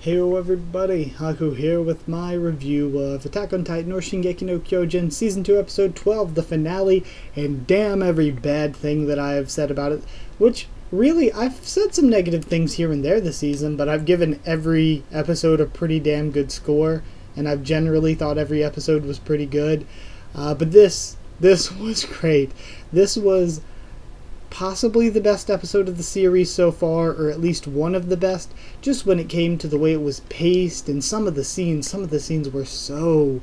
Heyo everybody, Haku here with my review of Attack on Titan or Shingeki no Kyojin Season 2 Episode 12, the finale, and damn every bad thing that I have said about it, which, really, I've said some negative things here and there this season, but I've given every episode a pretty damn good score, and I've generally thought every episode was pretty good, but this was great. This was possibly the best episode of the series so far, or at least one of the best, just when it came to the way it was paced and some of the scenes were so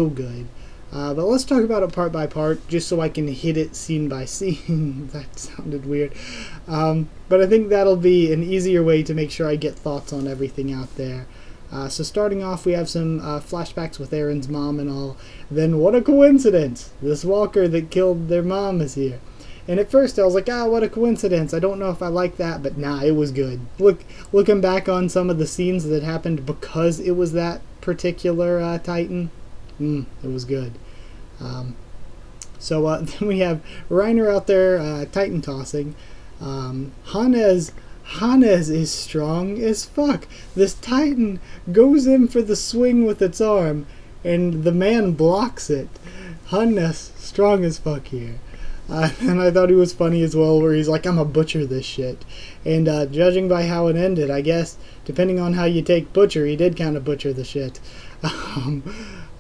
good. But let's talk about it part by part, just so I can hit it scene by scene. That sounded weird. But I think that'll be an easier way to make sure I get thoughts on everything out there. So starting off, we have some flashbacks with Aaron's mom and all. Then what a coincidence! This walker that killed their mom is here. And at first I was like, what a coincidence. I don't know if I like that, but nah, it was good. Looking back on some of the scenes that happened because it was that particular Titan, it was good. So then we have Reiner out there Titan tossing. Hannes is strong as fuck. This Titan goes in for the swing with its arm, and the man blocks it. Hannes, strong as fuck here. And I thought he was funny as well, where he's like, I'm a butcher this shit. And judging by how it ended, I guess, depending on how you take butcher, he did kind of butcher the shit.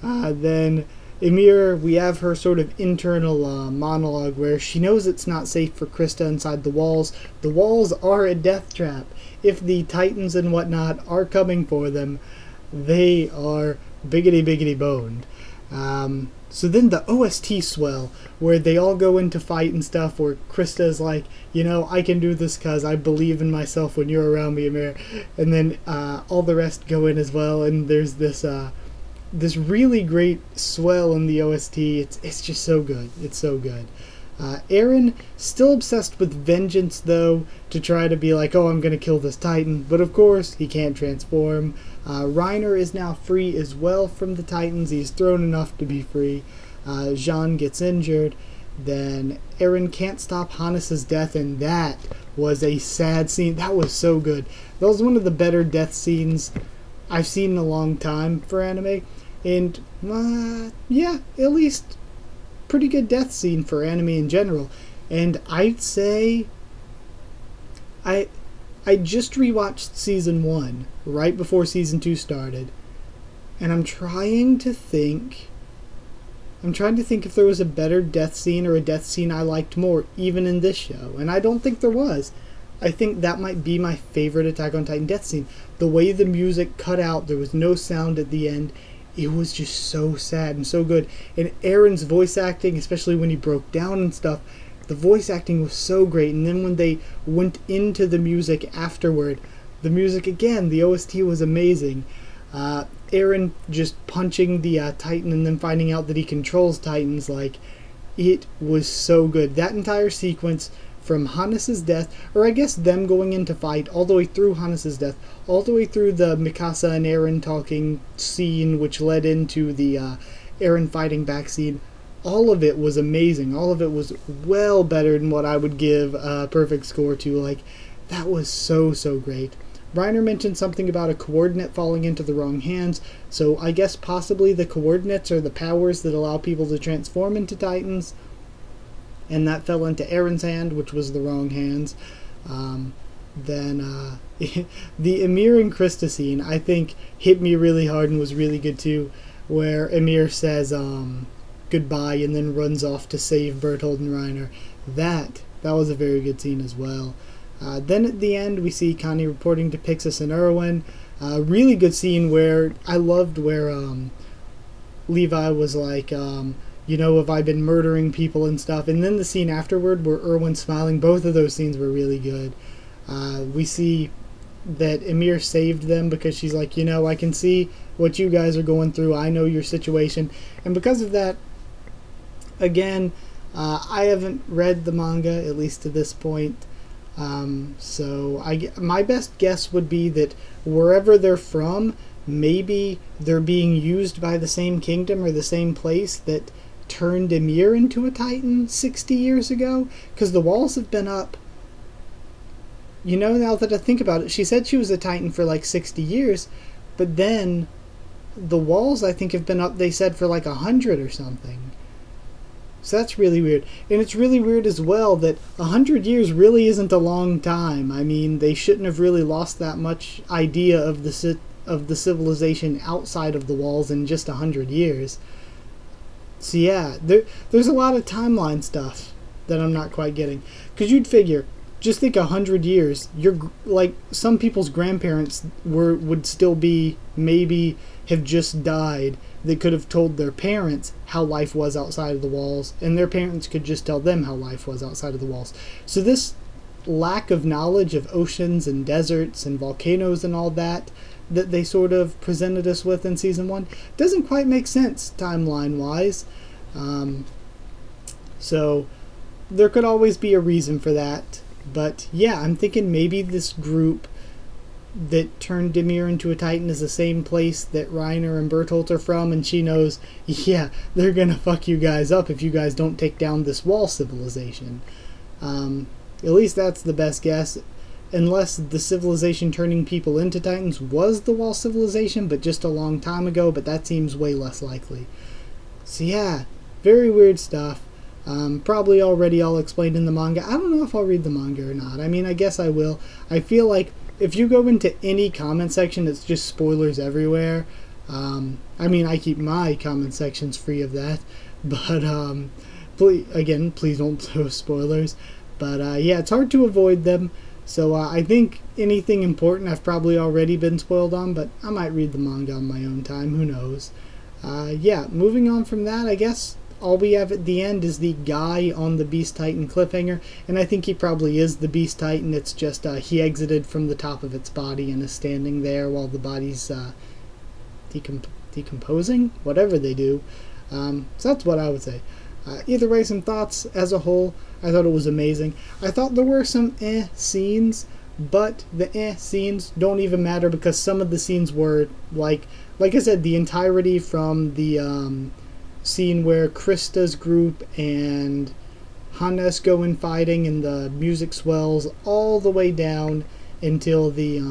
Then Ymir, we have her sort of internal monologue where she knows it's not safe for Krista inside the walls. The walls are a death trap. If the Titans and whatnot are coming for them, they are biggity boned. So then the OST swell, where they all go into fight and stuff, where Krista's like, I can do this because I believe in myself when you're around me, Amir. And then all the rest go in as well, and there's this really great swell in the OST. It's just so good. It's so good. Eren, still obsessed with vengeance, though, to try to be like, I'm going to kill this Titan. But of course, he can't transform. Reiner is now free as well from the Titans. He's thrown enough to be free. Jean gets injured. Then Eren can't stop Hannes' death, and that was a sad scene. That was so good. That was one of the better death scenes I've seen in a long time for anime. And, at least pretty good death scene for anime in general. And I'd say I just rewatched season 1 right before season 2 started, and I'm trying to think if there was a better death scene or a death scene I liked more even in this show, and I don't think there was. I think that might be my favorite Attack on Titan death scene. The way the music cut out, there was no sound at the end. It was just so sad and so good. And Eren's voice acting, especially when he broke down and stuff, the voice acting was so great. And then when they went into the music afterward, the music again, the OST was amazing. Eren just punching the Titan and then finding out that he controls Titans, it was so good. That entire sequence, from Hannes' death, or I guess them going into fight, all the way through Hannes' death, all the way through the Mikasa and Eren talking scene, which led into the Eren fighting back scene, all of it was amazing. All of it was well better than what I would give a perfect score to. That was so great. Reiner mentioned something about a coordinate falling into the wrong hands, so I guess possibly the coordinates are the powers that allow people to transform into Titans, and that fell into Eren's hand, which was the wrong hands. Then the Ymir and Krista scene, I think, hit me really hard and was really good too, where Ymir says goodbye and then runs off to save Berthold and Reiner. That was a very good scene as well. Then at the end, we see Connie reporting to Pixis and Erwin. Really good scene where I loved where Levi was like, have I been murdering people and stuff? And then the scene afterward where Erwin's smiling, both of those scenes were really good. We see that Ymir saved them because she's like, I can see what you guys are going through. I know your situation. And because of that, again, I haven't read the manga, at least to this point. So my best guess would be that wherever they're from, maybe they're being used by the same kingdom or the same place that turned Ymir into a Titan 60 years ago, because the walls have been up now that I think about it, she said she was a Titan for like 60 years, but then the walls, I think, have been up, they said, for like 100 or something. So that's really weird. And it's really weird as well that 100 years really isn't a long time. I mean, they shouldn't have really lost that much idea of the civilization outside of the walls in just 100 years. So yeah, there's a lot of timeline stuff that I'm not quite getting. Because you'd figure, just think 100 years, you're like, some people's grandparents would still be, maybe have just died. They could have told their parents how life was outside of the walls, and their parents could just tell them how life was outside of the walls. So this lack of knowledge of oceans and deserts and volcanoes and all that they sort of presented us with in season 1 doesn't quite make sense timeline-wise. So there could always be a reason for that. But yeah, I'm thinking maybe this group that turned Dimir into a Titan is the same place that Reiner and Bertolt are from, and she knows, yeah, they're gonna fuck you guys up if you guys don't take down this wall civilization. At least that's the best guess. Unless the civilization turning people into Titans was the wall civilization, but just a long time ago, but that seems way less likely. So yeah, very weird stuff. Probably already all explained in the manga. I don't know if I'll read the manga or not. I mean, I guess I will. I feel like if you go into any comment section, it's just spoilers everywhere. I mean, I keep my comment sections free of that. But, please don't post spoilers. But, yeah, it's hard to avoid them. So I think anything important I've probably already been spoiled on, but I might read the manga on my own time, who knows. Yeah, moving on from that, I guess all we have at the end is the guy on the Beast Titan cliffhanger, and I think he probably is the Beast Titan. It's just he exited from the top of its body and is standing there while the body's decomposing, whatever they do. So that's what I would say. Either way, some thoughts as a whole. I thought it was amazing. I thought there were some scenes, but the scenes don't even matter because some of the scenes were like I said, the entirety from the scene where Krista's group and Hannes go in fighting and the music swells all the way down until the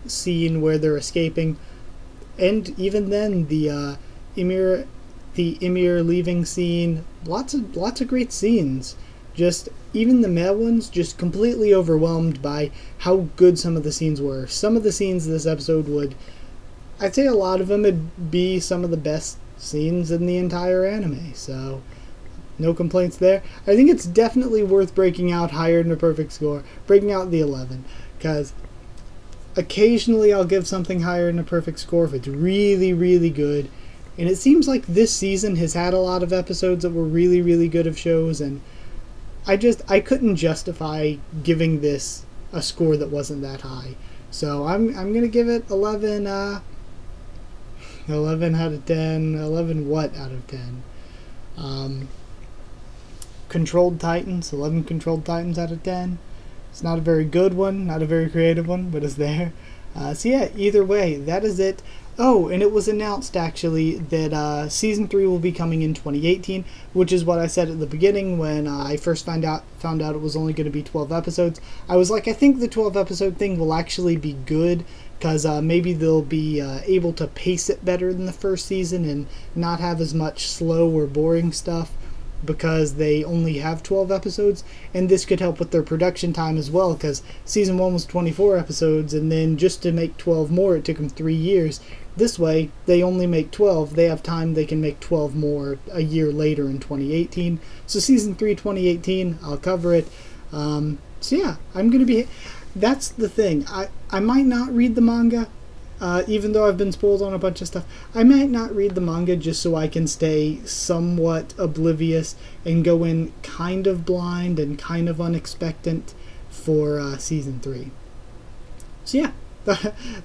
scene where they're escaping, and even then the Ymir leaving scene, lots of great scenes. Just even the male ones, just completely overwhelmed by how good some of the scenes were. Some of the scenes in this episode I'd say a lot of them would be some of the best scenes in the entire anime. So no complaints there. I think it's definitely worth breaking out higher than a perfect score, breaking out the 11, because occasionally I'll give something higher than a perfect score if it's really, really good. And it seems like this season has had a lot of episodes that were really, really good of shows, and I couldn't justify giving this a score that wasn't that high. So I'm gonna give it 11 out of 10. 11 what out of 10? Controlled Titans, 11 Controlled Titans out of 10. It's not a very good one, not a very creative one, but it's there. So yeah, either way, that is it. Oh, and it was announced, actually, that Season 3 will be coming in 2018, which is what I said at the beginning when I first found out it was only going to be 12 episodes. I was like, I think the 12-episode thing will actually be good, because maybe they'll be able to pace it better than the first season and not have as much slow or boring stuff, because they only have 12 episodes, and this could help with their production time as well, because Season 1 was 24 episodes, and then just to make 12 more, it took them 3 years. This way, they only make 12. They have time. They can make 12 more a year later in 2018. So Season 3, 2018, I'll cover it. So yeah, I'm going to be... That's the thing. I might not read the manga, even though I've been spoiled on a bunch of stuff. I might not read the manga just so I can stay somewhat oblivious and go in kind of blind and kind of unexpectant for Season 3. So yeah.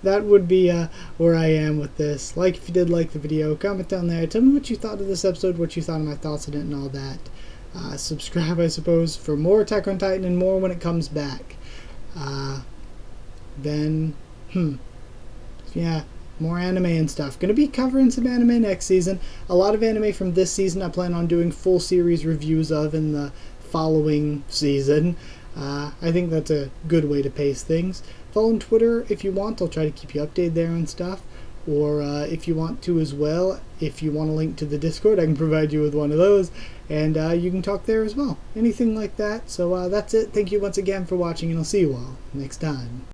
That would be where I am with this. Like if you did like the video, comment down there. Tell me what you thought of this episode, what you thought of my thoughts on it and all that. Subscribe, I suppose, for more Attack on Titan and more when it comes back. Yeah, more anime and stuff. Gonna be covering some anime next season. A lot of anime from this season I plan on doing full series reviews of in the following season. I think that's a good way to pace things. Follow on Twitter if you want. I'll try to keep you updated there and stuff. Or if you want to as well, if you want a link to the Discord, I can provide you with one of those, and you can talk there as well. Anything like that. So that's it. Thank you once again for watching, and I'll see you all next time.